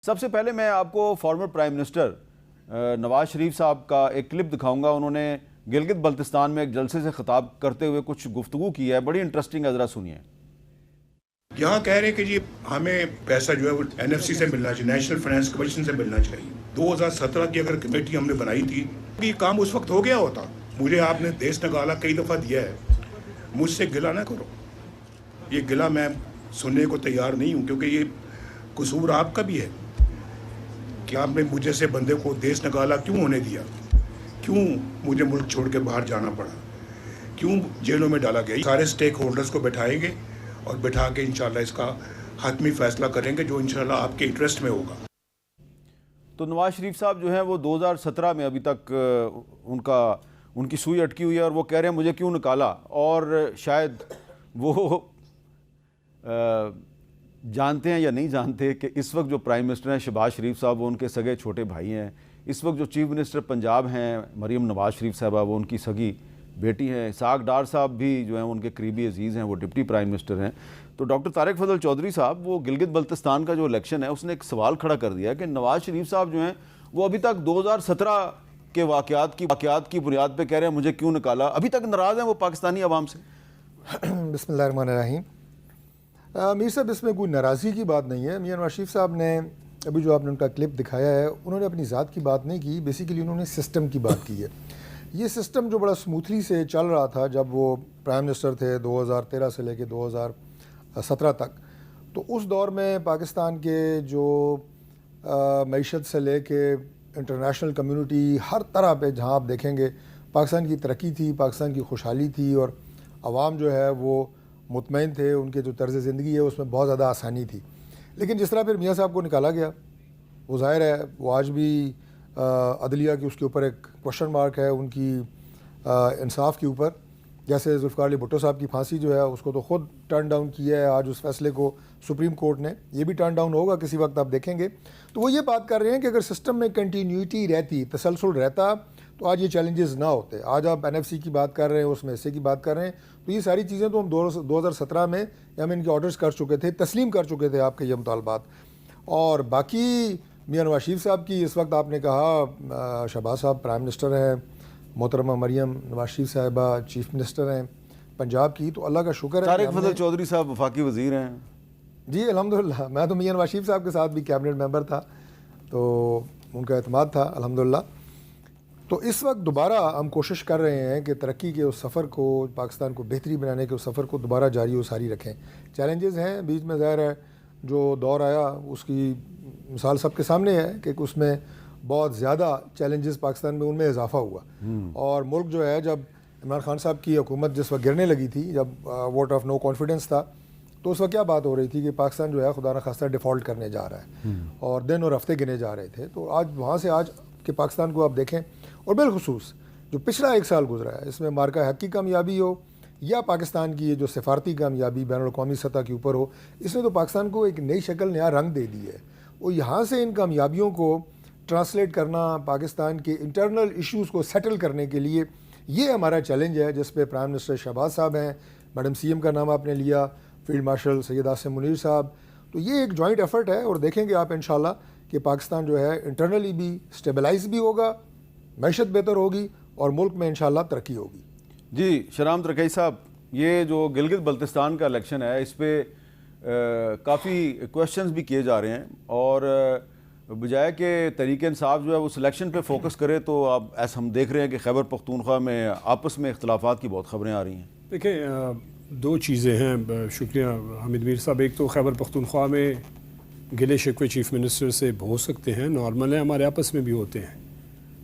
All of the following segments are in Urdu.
سب سے پہلے میں آپ کو former prime minister Nawaz Sharif صاحب کا ایک کلپ دکھاؤں گا. انہوں نے گلگت بلتستان میں ایک جلسے سے خطاب کرتے ہوئے کچھ گفتگو کی ہے, بڑی انٹرسٹنگ ہے, ذرا سنیے. یہاں کہہ رہے ہیں کہ جی ہمیں پیسہ جو ہے وہ NFC سے ملنا چاہیے, نیشنل فائنانس کمیشن سے ملنا چاہیے. 2017 کی اگر کمیٹی ہم نے بنائی تھی یہ کام اس وقت ہو گیا ہوتا. مجھے آپ نے دیس نکالا کئی دفعہ دیا ہے, مجھ سے گلہ نہ کرو. یہ گلہ میں سننے کو تیار نہیں ہوں, کیونکہ یہ قصور آپ کا بھی ہے کہ آپ نے مجھے سے بندے کو دیس نکالا کیوں ہونے دیا, کیوں مجھے ملک چھوڑ کے باہر جانا پڑا, کیوں جیلوں میں ڈالا گیا. سارے سٹیک ہولڈرز کو بٹھائیں گے اور بٹھا کے انشاءاللہ اس کا حتمی فیصلہ کریں گے جو انشاءاللہ آپ کے انٹرسٹ میں ہوگا. تو نواز شریف صاحب جو ہیں وہ 2017 میں ابھی تک ان کی سوئی اٹکی ہوئی ہے, اور وہ کہہ رہے ہیں مجھے کیوں نکالا. اور شاید وہ جانتے ہیں یا نہیں جانتے کہ اس وقت جو پرائم منسٹر ہیں شہباز شریف صاحب وہ ان کے سگے چھوٹے بھائی ہیں. اس وقت جو چیف منسٹر پنجاب ہیں مریم نواز شریف صاحبہ وہ ان کی سگی بیٹی ہیں. اسحاق ڈار صاحب بھی جو ہیں ان کے قریبی عزیز ہیں, وہ ڈپٹی پرائم منسٹر ہیں. تو ڈاکٹر طارق فضل چودھری صاحب, وہ گلگت بلتستان کا جو الیکشن ہے اس نے ایک سوال کھڑا کر دیا کہ نواز شریف صاحب جو ہیں وہ ابھی تک 2017 کے واقعات کی بنیاد پہ کہہ رہے ہیں مجھے کیوں نکالا. ابھی تک ناراض ہیں وہ پاکستانی عوام سے. بسم اللہ الرحمن الرحیم. میر صاحب اس میں کوئی ناراضی کی بات نہیں ہے. میاں نواز شریف صاحب نے ابھی جو آپ نے ان کا کلپ دکھایا ہے انہوں نے اپنی ذات کی بات نہیں کی, بیسیکلی انہوں نے سسٹم کی بات کی ہے. یہ سسٹم جو بڑا سموتھلی سے چل رہا تھا جب وہ پرائم منسٹر تھے 2013 سے لے کے 2017 تک, تو اس دور میں پاکستان کے جو معیشت سے لے کے انٹرنیشنل کمیونٹی ہر طرح پہ جہاں آپ دیکھیں گے پاکستان کی ترقی تھی, پاکستان کی خوشحالی تھی, اور عوام جو ہے وہ مطمئن تھے, ان کے جو طرز زندگی ہے اس میں بہت زیادہ آسانی تھی. لیکن جس طرح پھر میاں صاحب کو نکالا گیا, وہ ظاہر ہے وہ آج بھی عدلیہ کی اس کے اوپر ایک کوشچن مارک ہے ان کی انصاف کے اوپر. جیسے ذوالفقار علی بھٹو صاحب کی پھانسی جو ہے اس کو تو خود ٹرن ڈاؤن کیا ہے آج اس فیصلے کو سپریم کورٹ نے, یہ بھی ٹرن ڈاؤن ہوگا کسی وقت, آپ دیکھیں گے. تو وہ یہ بات کر رہے ہیں کہ اگر سسٹم میں کنٹینیوٹی رہتی, تسلسل رہتا, تو آج یہ چیلنجز نہ ہوتے. آج آپ NFC کی بات کر رہے ہیں, اس میں حصے کی بات کر رہے ہیں, تو یہ ساری چیزیں تو ہم 2017 میں ہم ان کے آرڈرز کر چکے تھے, تسلیم کر چکے تھے آپ کے یہ مطالبات. اور باقی میاں نواز شریف صاحب کی اس وقت آپ نے کہا شہباز صاحب پرائم منسٹر ہیں, محترمہ مریم نواز شریف صاحبہ چیف منسٹر ہیں پنجاب کی, تو اللہ کا شکر ہے. طارق فضل چودھری صاحب وفاقی وزیر ہیں. جی الحمدللہ, میں تو میاں نواز شریف صاحب کے ساتھ بھی کیبنٹ ممبر تھا, تو ان کا اعتماد تھا الحمدللہ. تو اس وقت دوبارہ ہم کوشش کر رہے ہیں کہ ترقی کے اس سفر کو, پاکستان کو بہتری بنانے کے اس سفر کو دوبارہ جاری و ساری رکھیں. چیلنجز ہیں بیچ میں, ظاہر ہے جو دور آیا اس کی مثال سب کے سامنے ہے کہ اس میں بہت زیادہ چیلنجز پاکستان میں ان میں اضافہ ہوا. اور ملک جو ہے جب عمران خان صاحب کی حکومت جس وقت گرنے لگی تھی, جب ووٹ آف نو کانفیڈنس تھا, تو اس وقت کیا بات ہو رہی تھی کہ پاکستان جو ہے خدا نخواستہ ڈیفالٹ کرنے جا رہا ہے, اور دن اور ہفتے گنے جا رہے تھے. تو آج وہاں سے آج کے پاکستان کو آپ دیکھیں, اور بالخصوص جو پچھلا ایک سال گزرا ہے اس میں مارکہ حق کی کامیابی ہو یا پاکستان کی یہ جو سفارتی کامیابی بین الاقوامی سطح کے اوپر ہو, اس نے تو پاکستان کو ایک نئی شکل, نیا رنگ دے دی ہے. اور یہاں سے ان کامیابیوں کو ٹرانسلیٹ کرنا, پاکستان کے انٹرنل ایشوز کو سیٹل کرنے کے لیے, یہ ہمارا چیلنج ہے جس پہ پرائم منسٹر شہباز صاحب ہیں, میڈم CM کا نام آپ نے لیا, فیلڈ مارشل سید عاصم منیر صاحب. تو یہ ایک جوائنٹ ایفرٹ ہے, اور دیکھیں گے آپ انشاءاللہ کہ پاکستان جو ہے انٹرنلی بھی سٹیبلائز بھی ہوگا, معیشت بہتر ہوگی, اور ملک میں انشاءاللہ ترقی ہوگی. جی شہرام ترکی صاحب, یہ جو گلگت بلتستان کا الیکشن ہے اس پہ کافی کویشچنز بھی کیے جا رہے ہیں, اور بجائے کہ تحریک انصاف جو ہے وہ سلیکشن پہ فوکس کرے, تو اب ایسا ہم دیکھ رہے ہیں کہ خیبر پختونخوا میں آپس میں اختلافات کی بہت خبریں آ رہی ہیں. دیکھیں دو چیزیں ہیں, شکریہ حامد میر صاحب. ایک تو خیبر پختونخوا میں گلے شکوے چیف منسٹر سے ہو سکتے ہیں, نارمل ہیں, ہمارے آپس میں بھی ہوتے ہیں,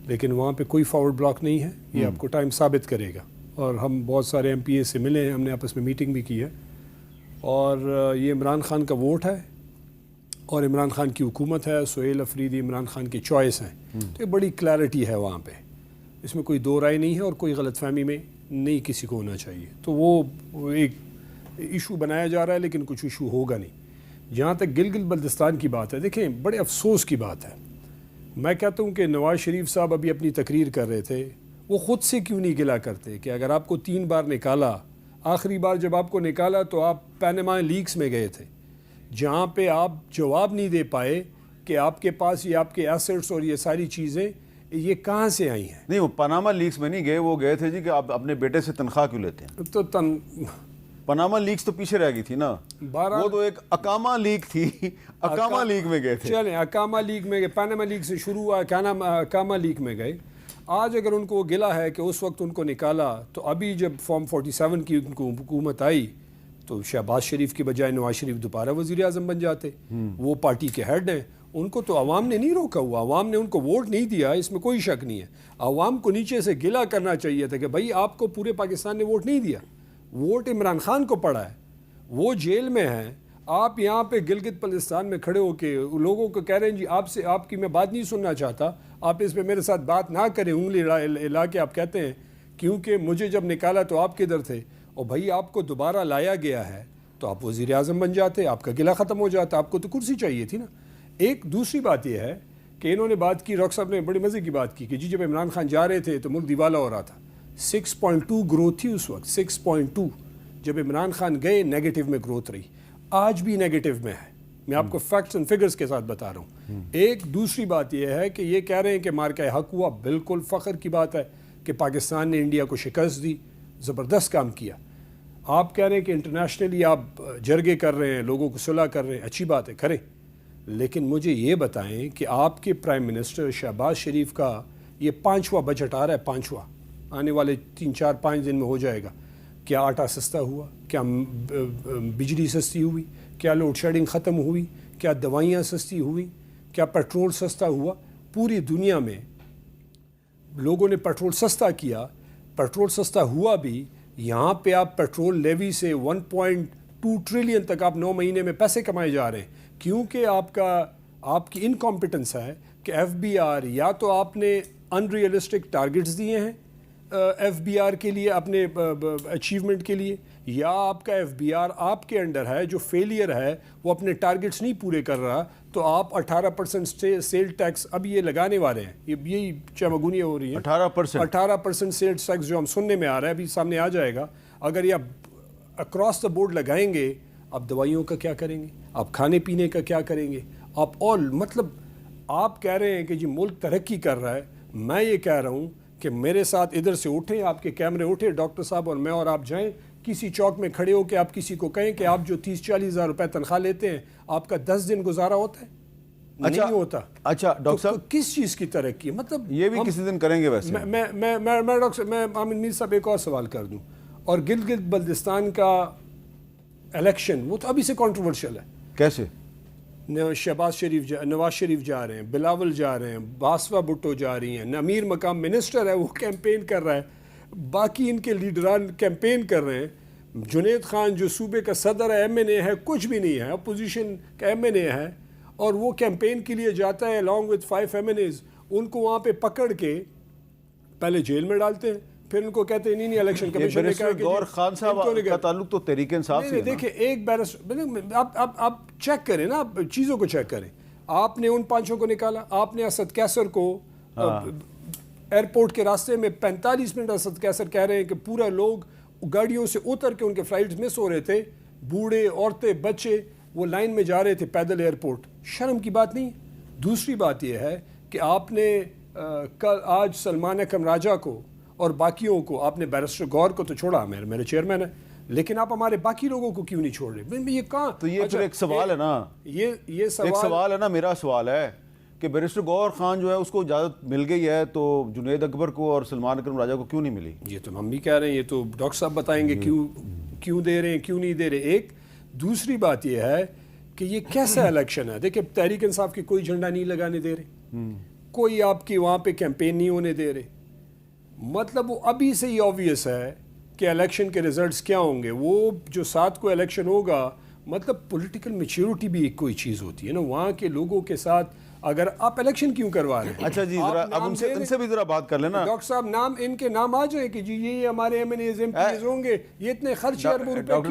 لیکن وہاں پہ کوئی فارورڈ بلاک نہیں ہے. یہ آپ کو ٹائم ثابت کرے گا. اور ہم بہت سارے MPA سے ملے ہیں, ہم نے آپس میں میٹنگ بھی کی ہے, اور یہ عمران خان کا ووٹ ہے اور عمران خان کی حکومت ہے. سہیل افریدی عمران خان کی چوائس ہیں, تو یہ بڑی کلیئرٹی ہے وہاں پہ, اس میں کوئی دو رائے نہیں ہے, اور کوئی غلط فہمی میں نہیں کسی کو ہونا چاہیے. تو وہ ایک ایشو بنایا جا رہا ہے, لیکن کچھ ایشو ہوگا نہیں. جہاں تک گلگت بلتستان کی بات ہے, دیکھیں بڑے افسوس کی بات ہے. میں کہتا ہوں کہ نواز شریف صاحب ابھی اپنی تقریر کر رہے تھے, وہ خود سے کیوں نہیں گلا کرتے کہ اگر آپ کو 3 بار نکالا, آخری بار جب آپ کو نکالا تو آپ پینما لیکس میں گئے تھے, جہاں پہ آپ جواب نہیں دے پائے کہ آپ کے پاس یہ آپ کے ایسٹس اور یہ ساری چیزیں یہ کہاں سے آئی ہیں؟ نہیں وہ پاناما لیکس میں نہیں گئے, وہ گئے تھے جی کہ آپ اپنے بیٹے سے تنخواہ کیوں لیتے ہیں. تو پاناما لیکس تو پیچھے رہ گئی تھی نا, وہ تو ایک اکاما لیگ تھی, اکاما لیگ میں گئے تھے. چلیں اکاما لیگ میں گئے, پاناما لیگ سے شروع ہوا, کیا نام, اکاما لیگ میں گئے. آج اگر ان کو گلا ہے کہ اس وقت ان کو نکالا, تو ابھی جب فارم 47 کی ان کو حکومت آئی تو شہباز شریف کی بجائے نواز شریف دوبارہ وزیر اعظم بن جاتے. وہ پارٹی کے ہیڈ ہیں, ان کو تو عوام نے نہیں روکا ہوا, عوام نے ان کو ووٹ نہیں دیا, اس میں کوئی شک نہیں ہے. عوام کو نیچے سے گلا کرنا چاہیے تھا کہ بھائی آپ کو پورے پاکستان نے ووٹ نہیں دیا, ووٹ عمران خان کو پڑا ہے, وہ جیل میں ہیں. آپ یہاں پہ گلگت بلتستان میں کھڑے ہو کے لوگوں کو کہہ رہے ہیں جی آپ کی میں بات نہیں سننا چاہتا, آپ اس پہ میرے ساتھ بات نہ کریں, انگلی لا کے آپ کہتے ہیں کیونکہ مجھے جب نکالا تو آپ کدھر تھے. اور بھائی آپ کو دوبارہ لایا گیا ہے تو آپ وزیر اعظم بن جاتے, آپ کا گلہ ختم ہو جاتا, آپ کو تو کرسی چاہیے تھی نا. ایک دوسری بات یہ ہے کہ انہوں نے بات کی, ڈاکٹر صاحب نے بڑی مزے کی بات کی کہ جی جب عمران خان جا رہے تھے تو ملک دیوالا ہو رہا تھا. 6.2 گروتھ تھی اس وقت, 6.2. جب عمران خان گئے نیگیٹو میں گروتھ رہی, آج بھی نیگیٹو میں ہے. میں آپ کو فیکٹس اینڈ فگرز کے ساتھ بتا رہا ہوں. ایک دوسری بات یہ ہے کہ یہ کہہ رہے ہیں کہ مارکہ حق ہوا, بالکل فخر کی بات ہے کہ پاکستان نے انڈیا کو شکست دی, زبردست کام کیا. آپ کہہ رہے ہیں کہ انٹرنیشنلی آپ جرگے کر رہے ہیں, لوگوں کو صلح کر رہے ہیں, اچھی بات ہے, کریں. لیکن مجھے یہ بتائیں کہ آپ کے پرائم منسٹر شہباز شریف کا یہ 5واں بجٹ آ رہا ہے, 5واں آنے والے 3-4-5 دن میں ہو جائے گا. کیا آٹا سستا ہوا, کیا بجلی سستی ہوئی, کیا لوڈ شیڈنگ ختم ہوئی, کیا دوائیاں سستی ہوئی, کیا پیٹرول سستا ہوا؟ پوری دنیا میں لوگوں نے پیٹرول سستا کیا, پیٹرول سستا ہوا بھی. یہاں پہ آپ پیٹرول لیوی سے 1.2 ٹریلین تک آپ 9 مہینے میں پیسے کمائے جا رہے ہیں, کیونکہ آپ کی انکمپیٹنس ہے کہ ایف بی آر یا تو آپ نے ان ریئلسٹک ٹارگٹس دیے ہیں ایف بی آر کے لیے, اپنے اچیومنٹ کے لیے, یا آپ کا ایف بی آر آپ کے انڈر ہے جو فیلئر ہے, وہ اپنے ٹارگٹس نہیں پورے کر رہا, تو آپ 18% سیل ٹیکس اب یہ لگانے والے ہیں. یہی چمگونیاں ہو رہی ہیں, 18% سیل ٹیکس جو ہم سننے میں آ رہا ہے, ابھی سامنے آ جائے گا. اگر یہ اکراس دا بورڈ لگائیں گے, آپ دوائیوں کا کیا کریں گے, آپ کھانے پینے کا کیا کریں گے, آپ مطلب آپ کہہ رہے ہیں کہ جی ملک ترقی کر رہا ہے. میں یہ کہہ رہا ہوں کہ میرے ساتھ ادھر سے اٹھیں, آپ کے کیمرے اٹھے ڈاکٹر صاحب اور میں, اور آپ جائیں کسی چوک میں کھڑے ہو کے آپ کسی کو کہیں کہ آپ جو 30-40 ہزار روپے تنخواہ لیتے ہیں, آپ کا 10 دن گزارا ہوتا ہے؟ نہیں ہوتا. اچھا ڈاکٹر صاحب, کس چیز کی ترقی, مطلب یہ بھی کسی دن کریں گے ویسے. میں عامر میر صاحب ایک اور سوال کر دوں, اور گلگت بلتستان کا الیکشن وہ تو ابھی سے کنٹروورشل ہے. کیسے؟ شہباز شریف نواز شریف جا رہے ہیں, بلاول جا رہے ہیں, باسوا بھٹو جا رہی ہیں, امیر مقام منسٹر ہے وہ کیمپین کر رہا ہے, باقی ان کے لیڈران کیمپین کر رہے ہیں. جنید خان جو صوبے کا صدر ہے, ایم این اے ہے, کچھ بھی نہیں ہے, اپوزیشن کا ایم این اے ہے, اور وہ کیمپین کے لیے جاتا ہے along with 5 M N Es. ان کو وہاں پہ پکڑ کے پہلے جیل میں ڈالتے ہیں, پھر ان کو کہتے ہیں نہیں الیکشن کمیشن نے کہا کہ گور خان صاحب کا تعلق تو تحریک انصاف سے ہے. دیکھیں ایک آپ چیک کریں نا, آپ چیزوں کو چیک کریں. آپ نے ان 5 کو نکالا, آپ نے اسد کیسر کو ایئرپورٹ کے راستے میں 45 منٹ اسد کیسر کہہ رہے ہیں کہ پورا لوگ گاڑیوں سے اتر کے ان کے فلائٹس مس ہو رہے تھے, بوڑھے, عورتیں, بچے, وہ لائن میں جا رہے تھے پیدل ایئرپورٹ. شرم کی بات نہیں. دوسری بات یہ ہے کہ آپ نے آج سلمان اکرم راجہ کو اور باقیوں کو, آپ نے بیرسٹر گور کو تو چھوڑا, میرے چیئرمین ہے, لیکن آپ ہمارے باقی لوگوں کو کیوں نہیں چھوڑ رہے؟ یہ کہاں, تو یہ پھر ایک سوال ہے نا, یہ سوال ہے نا, میرا سوال ہے کہ بیرسٹر گور خان جو ہے اس کو اجازت مل گئی ہے, تو جنید اکبر کو اور سلمان اکرم راجہ کو کیوں نہیں ملی؟ یہ تو ہم بھی کہہ رہے ہیں, یہ تو ڈاکٹر صاحب بتائیں گے کیوں دے رہے ہیں, کیوں نہیں دے رہے. ایک دوسری بات یہ ہے کہ یہ کیسا الیکشن ہے. دیکھیں تحریک انصاف کی کوئی جھنڈا نہیں لگانے دے رہے, کوئی آپ کی وہاں پہ کیمپین نہیں ہونے دے رہے. مطلب وہ ابھی سے ہی آبویس ہے کہ الیکشن کے ریزلٹس کیا ہوں گے. وہ جو 7 کو الیکشن ہوگا, مطلب پولیٹیکل میچیورٹی بھی ایک کوئی چیز ہوتی ہے نا, وہاں کے لوگوں کے ساتھ. اگر آپ الیکشن کیوں کروا رہے ہیں؟ اچھا جی, ذرا اب ان سے بھی ذرا بات کر لینا. ڈاکٹر صاحب ان کے نام آ جائے کہ جی یہ ہمارے M N As M Ps ہوں گے, یہ اتنے خرچ اربوں روپے